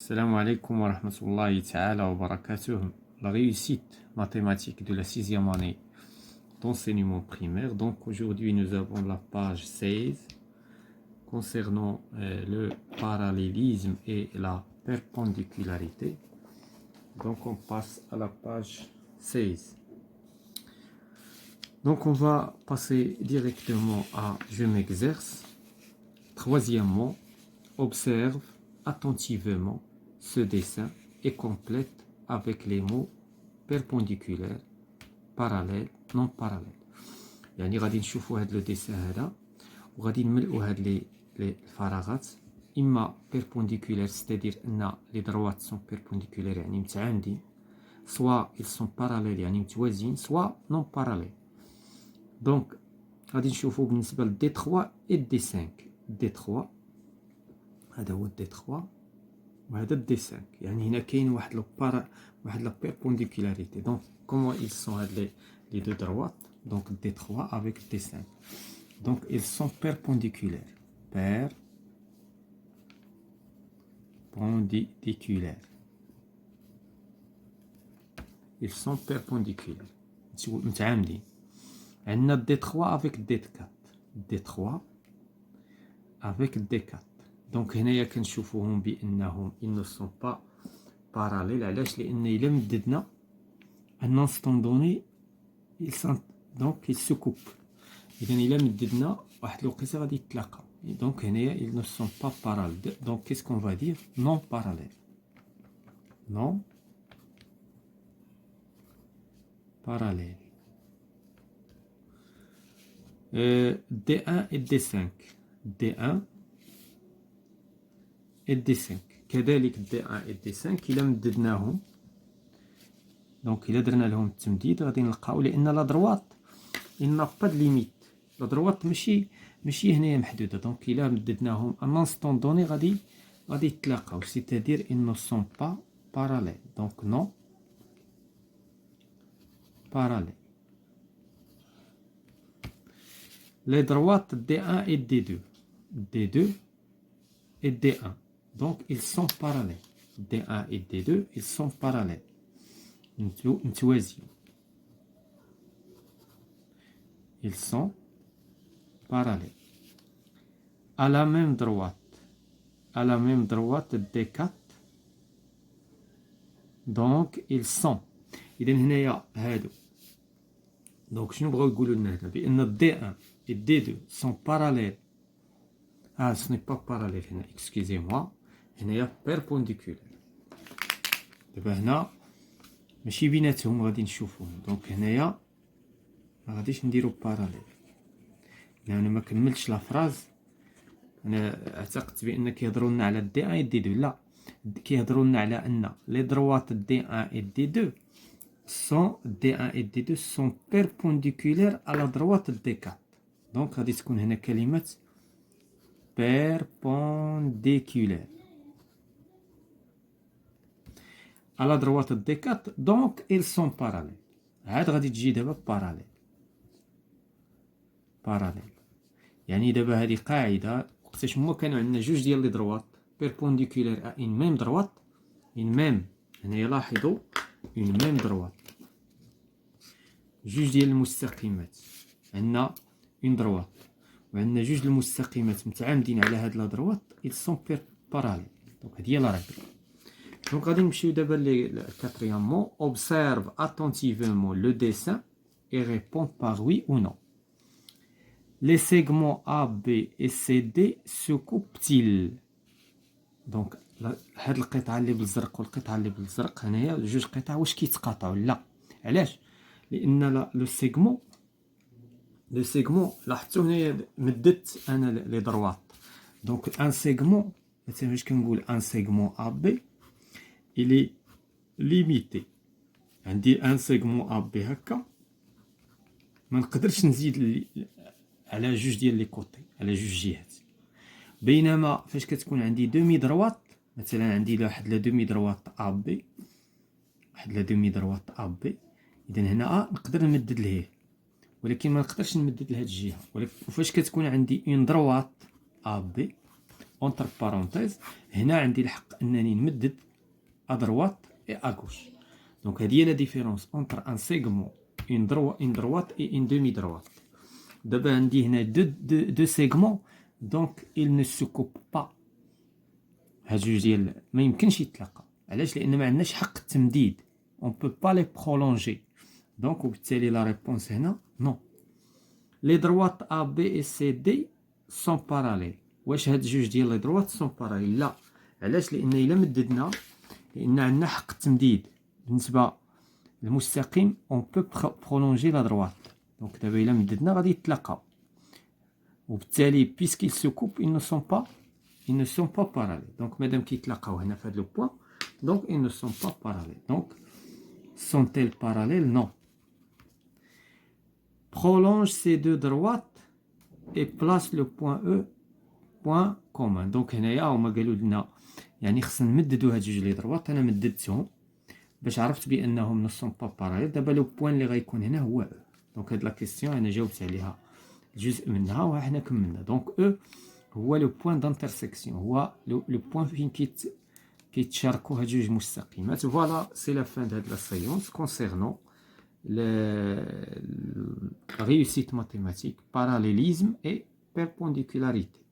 Salam alaikum wa rahmatullahi ta'ala wa barakatuh. La réussite mathématique de la sixième année d'enseignement primaire. Donc aujourd'hui nous avons la page 16 concernant le parallélisme et la perpendicularité. Donc on passe à la page 16. Donc on va passer directement à je m'exerce. Troisièmement, observe attentivement ce dessin et complète avec les mots perpendiculaires, parallèles, non parallèles. يعني غادي نشوفوا هذا لو ديسان هذا وغادي نملئوا هاد لي الفراغات اما بيربونديكولير ستادير ان لي دروات سون بيربونديكولير يعني متعامدين سوا ils sont parallèles يعني متوازيين سوا non parallèles. دونك غادي نشوفوا بالنسبه ل D3 et D5. D3 هذا هو D3 وهذا D5 يعني هنا كاين واحد لا perpendicularité. Donc comment ils sont les deux droites, donc D3 avec D5. Donc ils sont perpendiculaires. Perpendiculaires. Ils sont perpendiculaires. متعامدين. عندنا D3 avec D4. D3 avec D4. دونك هنايا كنشوفوهم بانهم ils ne sont pas parallèles. علاش؟ لان الا مددنا ان انستون دوني دونك ils se coupent. اذا الا مددنا واحد الوقيته غادي يتلاقاو. دونك هنايا ils ne sont pas parallèles. دونك qu'est-ce qu'on va dire? non parallèles. non parallèles. D1 et D5. D1 et D5 كذلك D1 et D5 إلا مددناهم دونك إلا درنا لهم التمديد غادي نلقاو لأن لا دروات il n'a pas de limite. لا دروات ماشي هنايا محدودة. دونك إلا مددناهم ان انستون دوني غادي يتلاقاو c'est-à-dire ils ne sont pas parallèles. donc non parallèles. les droites D1 et D2 D2 et D1 donc ils sont parallèles. D1 et D2 ils sont parallèles متوازيين. ils sont parallèles à la même droite D4 donc ils sont. إذا هنايا هادو دونك شنو بغاو يقولوا لنا هنا؟ بأن D1 et D2 sont parallèles. ce n'est pas parallèle هنا, excusez-moi. هنايا perpendiculaire. دابا هنا ماشي بيناتهم غادي نشوفوهم. دونك هنايا ما غاديش نديرو باراليل. انا ما كملتش لا فراز. انا اعتقدت بان كيهضروا لنا على دي 1 دي 2. لا, كيهضروا لنا على ان لي دروات دي 1 et دي 2 sont D1 et D2 sont perpendiculaires à la droite D4. دونك غادي تكون هنا كلمة perpendiculaire à la droite D4 donc ils sont parallèles. عاد غادي تجي دابا parallèle يعني دابا هذه قاعدة وقتاش هما كانوا عندنا جوج ديال لي دروات perpendiculaire à une même droite une même. هنايا لاحظوا une même droite جوج ديال المستقيمات عندنا une droite وعندنا جوج المستقيمات متعامدين على هاد لا دروات ils sont parallèles. دونك هادي هي لا ريغل. دونك غادي نمشيو دابا للكاتريامون. observe attentivement le dessin et réponds par oui ou non. les segments A, B et C, D se coupent-ils? دونك هاد القطعه اللي بالزرق والقطعه اللي بالزرق هنايا جوج قطع واش كيتقاطعوا؟ لا. علاش؟ لان لو سيغمون لاحظتوا هنايا مددت انا لي دروات. دونك ان سيغمون مثلا واش كنقول ان سيغمون ا بي الي ليميتي. عندي ان سيغمون ا بي هكا ما نقدرش نزيد على جوج ديال لي كوتي على جوج جهات. بينما فاش كتكون عندي دومي دروات مثلا عندي واحد لا دومي دروات ا بي اذا هنا نقدر نمدد ليه ولكن ما نقدرش نمدد لهاد الجهه. وفاش كتكون عندي اون دروات ا بي entre parenthèses هنا عندي الحق انني نمدد à droite et à gauche. Donc هذه هي la différence entre un segment, une droite et une demi-droite. دابا عندي هنا deux segments, donc ils ne se coupent pas. هاد جوج ديال ما يمكنش يتلاقى. علاش؟ لان ما عندناش حق التمديد. On peut pas les prolonger. Donc وبالتالي la réponse هنا non. Les droites A, B et C, D sont parallèles. واش هاد جوج ديال لي droites sont parallèles؟ لا. علاش؟ لان الا مددنا لان عندنا حق التمديد بالنسبه للمستقيم on peut prolonger la droite. donc دابا الا مددنا غادي يتلاقاو وبالتالي puisqu'ils se coupent ils ne sont pas parallèles. donc مادام كيتلاقاو هنا في هذا لو بوين donc ils ne sont pas parallèles. donc sont-elles parallèles? non. prolonge ces deux droites et place le point E point commun. donc هنايا هما قالوا لنا يعني خصنا نمددوا هاد جوج لي دروات. انا مددتهم باش عرفت بانهم نو سون با باراليل. دابا لو بوين اللي غيكون هنا هو او. دونك هاد لا كيسيون انا جاوبت عليها جزء منها وحنا كملنا. دونك او هو لو بوين دانترسيكسيون، هو لو بوين فين كيتشاركوا هاد جوج مستقيمات. فوالا سي لا فان دهاد لا سيونس كونسيرنون réussite mathématique, parallélisme et perpendicularitée.